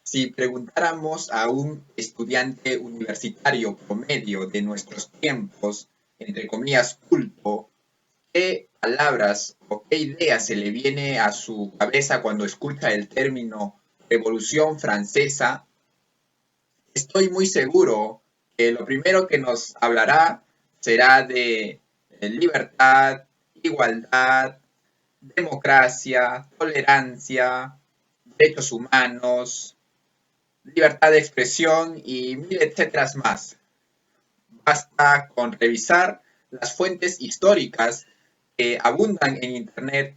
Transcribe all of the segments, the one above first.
Si preguntáramos a un estudiante universitario promedio de nuestros tiempos, entre comillas, culto, qué palabras o qué idea se le viene a su cabeza cuando escucha el término Revolución Francesa, estoy muy seguro que lo primero que nos hablará será de libertad, igualdad, democracia, tolerancia, derechos humanos, libertad de expresión y mil etcétera más. Basta con revisar las fuentes históricas que abundan en Internet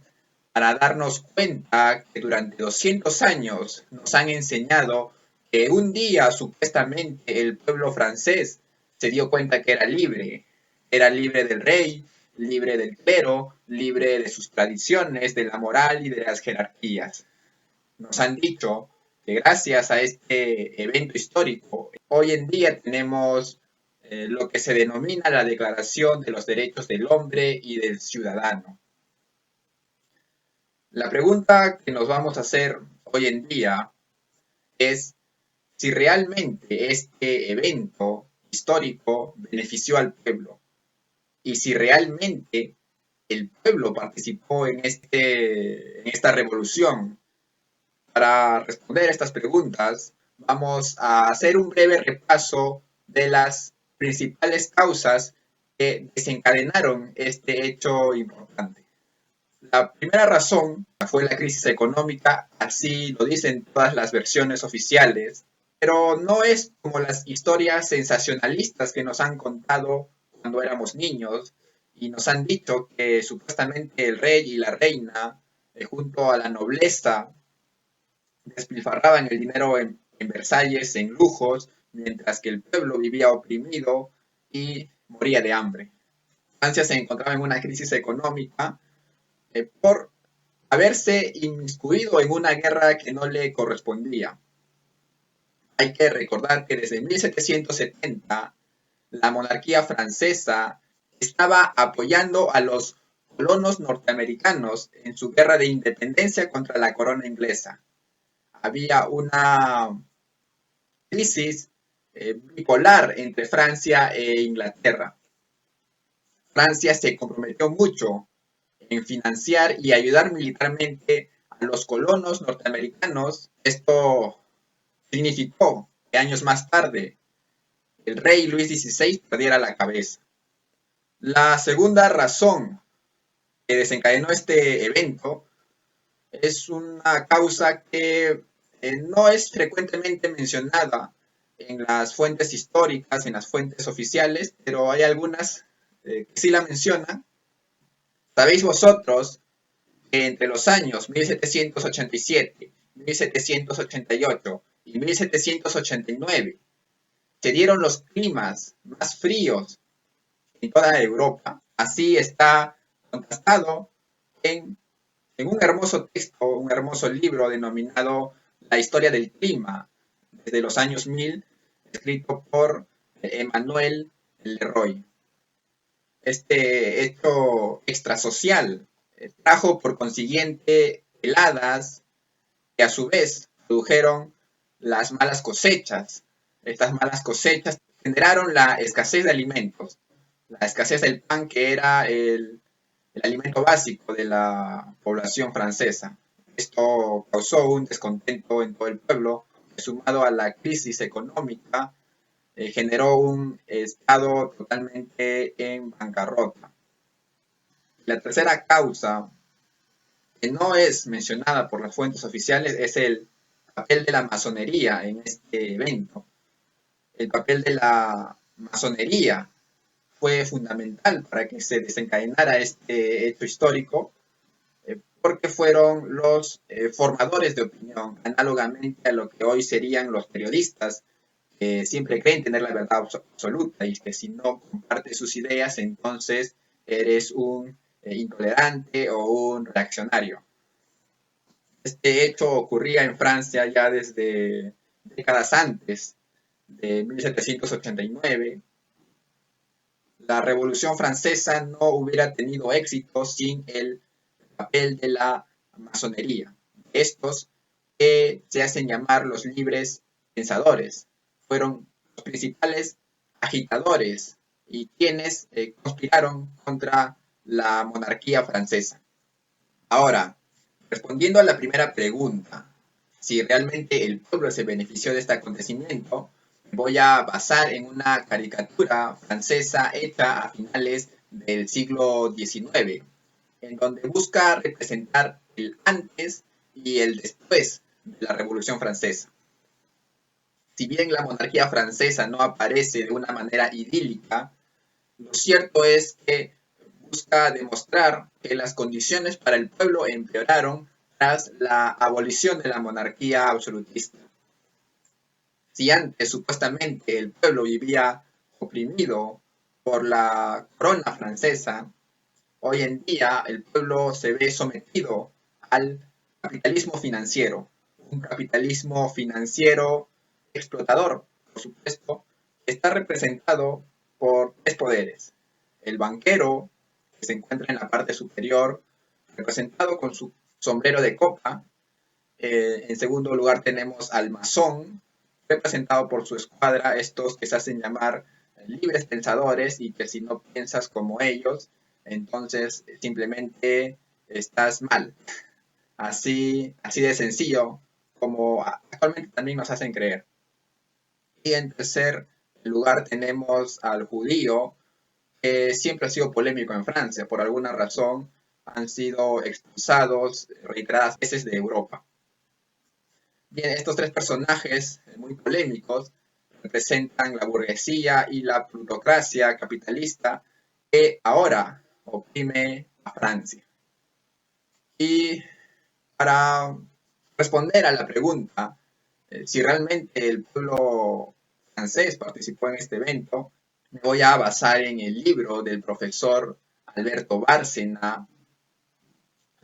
para darnos cuenta que durante 200 años nos han enseñado que un día supuestamente el pueblo francés se dio cuenta que era libre del rey, libre del clero, libre de sus tradiciones, de la moral y de las jerarquías. Nos han dicho que gracias a este evento histórico, hoy en día tenemos lo que se denomina la Declaración de los Derechos del Hombre y del Ciudadano. La pregunta que nos vamos a hacer hoy en día es si realmente este evento histórico benefició al pueblo y si realmente el pueblo participó en esta revolución. Para responder a estas preguntas, vamos a hacer un breve repaso de las principales causas que desencadenaron este hecho importante. La primera razón fue la crisis económica, así lo dicen todas las versiones oficiales, pero no es como las historias sensacionalistas que nos han contado cuando éramos niños y nos han dicho que supuestamente el rey y la reina, junto a la nobleza, despilfarraban el dinero en Versalles, en lujos, mientras que el pueblo vivía oprimido y moría de hambre. Francia se encontraba en una crisis económica por haberse inmiscuido en una guerra que no le correspondía. Hay que recordar que desde 1770 la monarquía francesa estaba apoyando a los colonos norteamericanos en su guerra de independencia contra la corona inglesa. Había una crisis bipolar entre Francia e Inglaterra. Francia se comprometió mucho en financiar y ayudar militarmente a los colonos norteamericanos. Esto significó que años más tarde el rey Luis XVI perdiera la cabeza. La segunda razón que desencadenó este evento es una causa que no es frecuentemente mencionada en las fuentes históricas, en las fuentes oficiales, pero hay algunas que sí la mencionan. ¿Sabéis vosotros que entre los años 1787, 1788 y 1789 se dieron los climas más fríos en toda Europa? Así está contrastado en un hermoso texto, un hermoso libro denominado La historia del clima, desde los años 1000, escrito por Emmanuel Leroy. Este hecho extrasocial trajo por consiguiente heladas que a su vez produjeron las malas cosechas. Estas malas cosechas generaron la escasez de alimentos, la escasez del pan que era el alimento básico de la población francesa. Esto causó un descontento en todo el pueblo, que sumado a la crisis económica, generó un estado totalmente en bancarrota. La tercera causa, que no es mencionada por las fuentes oficiales, es el papel de la masonería en este evento. El papel de la masonería fue fundamental para que se desencadenara este hecho histórico, porque fueron los formadores de opinión, análogamente a lo que hoy serían los periodistas, que siempre creen tener la verdad absoluta y que si no compartes sus ideas, entonces eres un intolerante o un reaccionario. Este hecho ocurría en Francia ya desde décadas antes de 1789. La Revolución Francesa no hubiera tenido éxito sin el papel de la masonería. Estos que se hacen llamar los libres pensadores. Fueron los principales agitadores y quienes conspiraron contra la monarquía francesa. Ahora, respondiendo a la primera pregunta, si realmente el pueblo se benefició de este acontecimiento, voy a basar en una caricatura francesa hecha a finales del siglo XIX, en donde busca representar el antes y el después de la Revolución Francesa. Si bien la monarquía francesa no aparece de una manera idílica, lo cierto es que busca demostrar que las condiciones para el pueblo empeoraron tras la abolición de la monarquía absolutista. Si antes supuestamente el pueblo vivía oprimido por la corona francesa, hoy en día el pueblo se ve sometido al capitalismo financiero, un capitalismo financiero explotador, por supuesto, que está representado por tres poderes. El banquero, que se encuentra en la parte superior, representado con su sombrero de copa. En segundo lugar tenemos al masón, representado por su escuadra, estos que se hacen llamar libres pensadores y que si no piensas como ellos, entonces simplemente estás mal. Así de sencillo como actualmente también nos hacen creer. Y en tercer lugar tenemos al judío, que siempre ha sido polémico en Francia. Por alguna razón han sido expulsados reiteradas veces de Europa. Bien, estos tres personajes muy polémicos representan la burguesía y la plutocracia capitalista que ahora oprime a Francia. Y para responder a la pregunta si realmente el pueblo francés participó en este evento, me voy a basar en el libro del profesor Alberto Bárcena,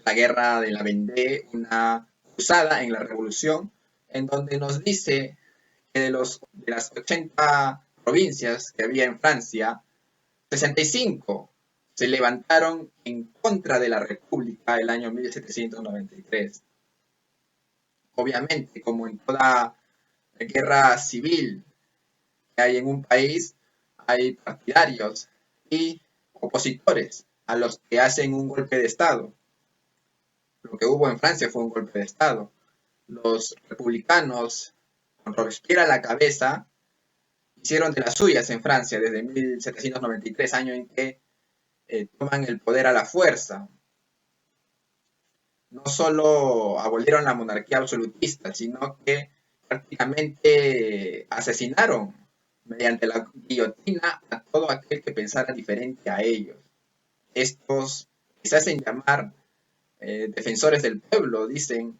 La Guerra de la Vendée, una cruzada en la Revolución, en donde nos dice que de las 80 provincias que había en Francia, 65 se levantaron en contra de la República el año 1793. Obviamente, como en toda guerra civil que hay en un país, hay partidarios y opositores a los que hacen un golpe de Estado. Lo que hubo en Francia fue un golpe de Estado. Los republicanos, con Robespierre a la cabeza, hicieron de las suyas en Francia desde 1793, año en que toman el poder a la fuerza. No solo abolieron la monarquía absolutista, sino que prácticamente asesinaron mediante la guillotina a todo aquel que pensara diferente a ellos. Estos que se hacen llamar defensores del pueblo, dicen,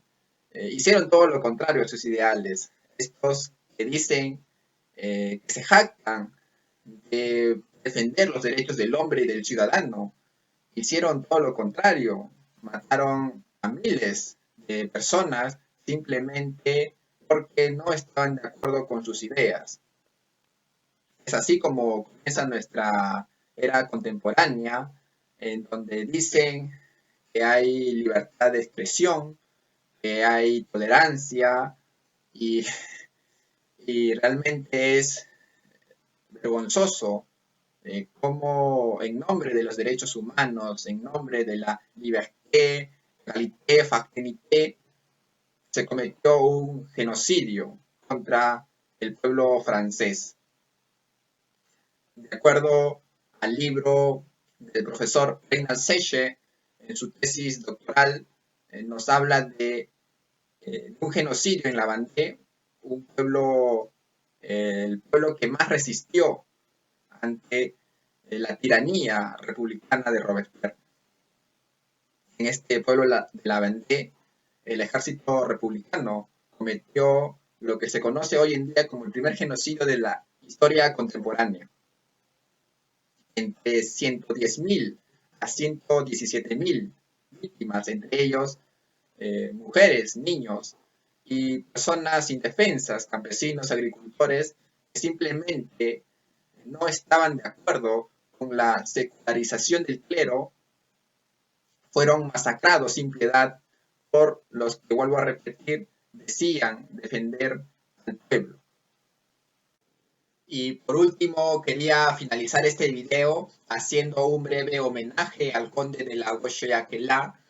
hicieron todo lo contrario a sus ideales. Estos que dicen, que se jactan de defender los derechos del hombre y del ciudadano, hicieron todo lo contrario. Mataron a miles de personas simplemente porque no estaban de acuerdo con sus ideas. Es así como comienza nuestra era contemporánea, en donde dicen que hay libertad de expresión, que hay tolerancia y, y realmente es vergonzoso cómo en nombre de los derechos humanos, en nombre de la liberté, égalité, fraternité, se cometió un genocidio contra el pueblo francés. De acuerdo al libro del profesor Reynald Seche, en su tesis doctoral, nos habla de un genocidio en la Vendée, un pueblo, el pueblo que más resistió ante la tiranía republicana de Robespierre. En este pueblo de la Vendée, el ejército republicano cometió lo que se conoce hoy en día como el primer genocidio de la historia contemporánea. Entre 110.000 a 117.000 víctimas, entre ellos mujeres, niños y personas indefensas, campesinos, agricultores, que simplemente no estaban de acuerdo con la secularización del clero, fueron masacrados sin piedad por los que, vuelvo a repetir, decían defender al pueblo. Y por último, quería finalizar este video haciendo un breve homenaje al conde de la Goshayacalá,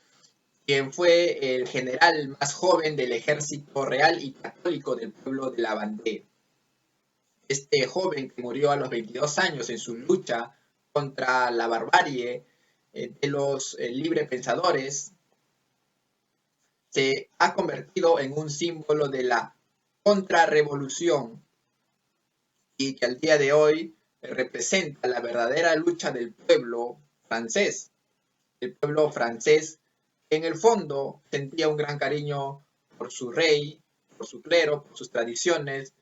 quien fue el general más joven del ejército real y católico del pueblo de la Bandera. Este joven que murió a los 22 años en su lucha contra la barbarie de los librepensadores, se ha convertido en un símbolo de la contrarrevolución y que al día de hoy representa la verdadera lucha del pueblo francés. El pueblo francés que en el fondo sentía un gran cariño por su rey, por su clero, por sus tradiciones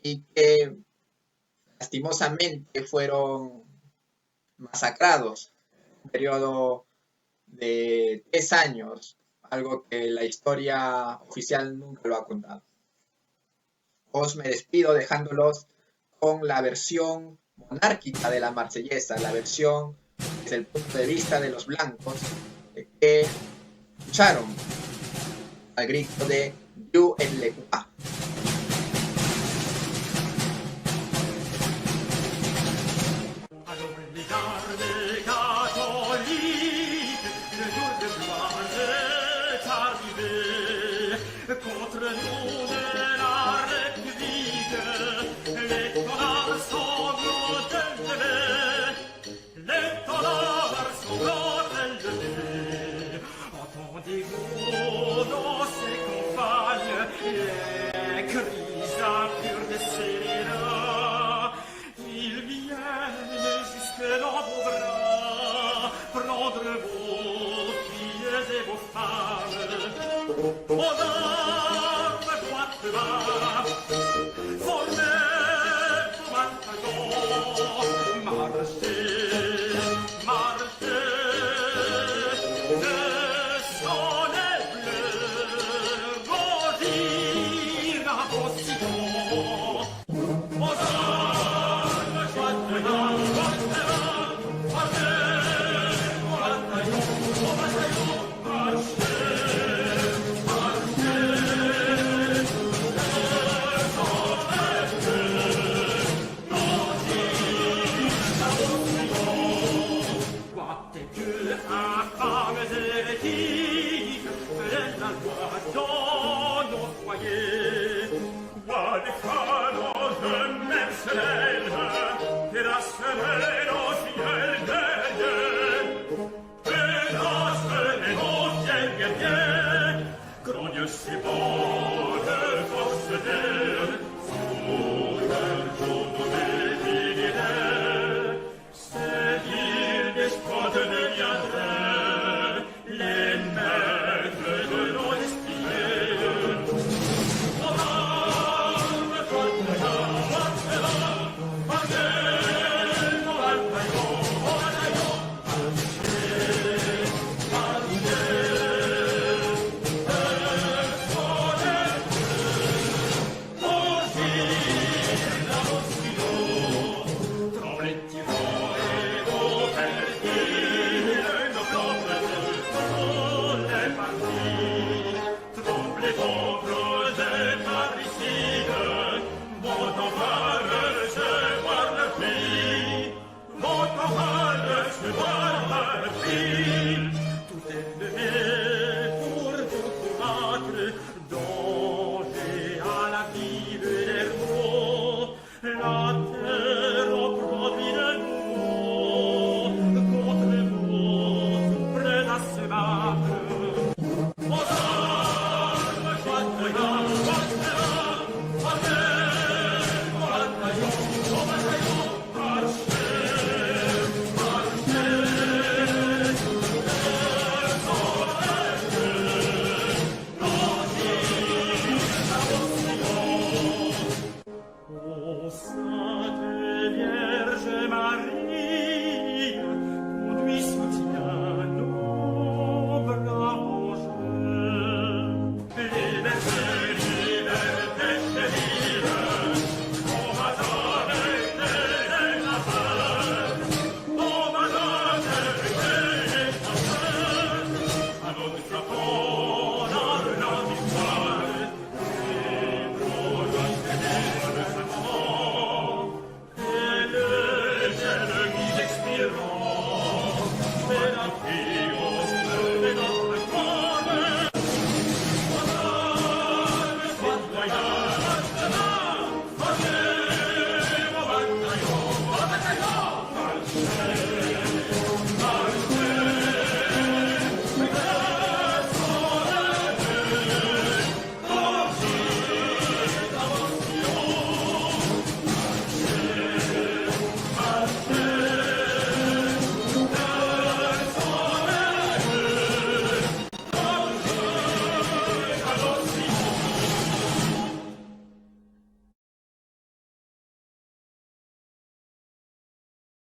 y que lastimosamente fueron masacrados en un periodo de 3 años, algo que la historia oficial nunca lo ha contado. Os me despido dejándolos con la versión monárquica de la Marsellesa, la versión desde el punto de vista de los blancos que lucharon al grito de Dieu et le roi. Contre nous de la République, l'étendard sanglant élevé, l'étendard sanglant élevé. Entendez-vous dans ces campagnes les cris impurs des scélérats? Ils viennent jusque dans vos bras, prendre vos filles et vos femmes. Aux armes droite bas, formez vos bataillons, marchez, marchez, le sang est bleu, vos dires à vos citons. Aux armes droite bas, formez vos bataillons, marchez. C'est bon, de force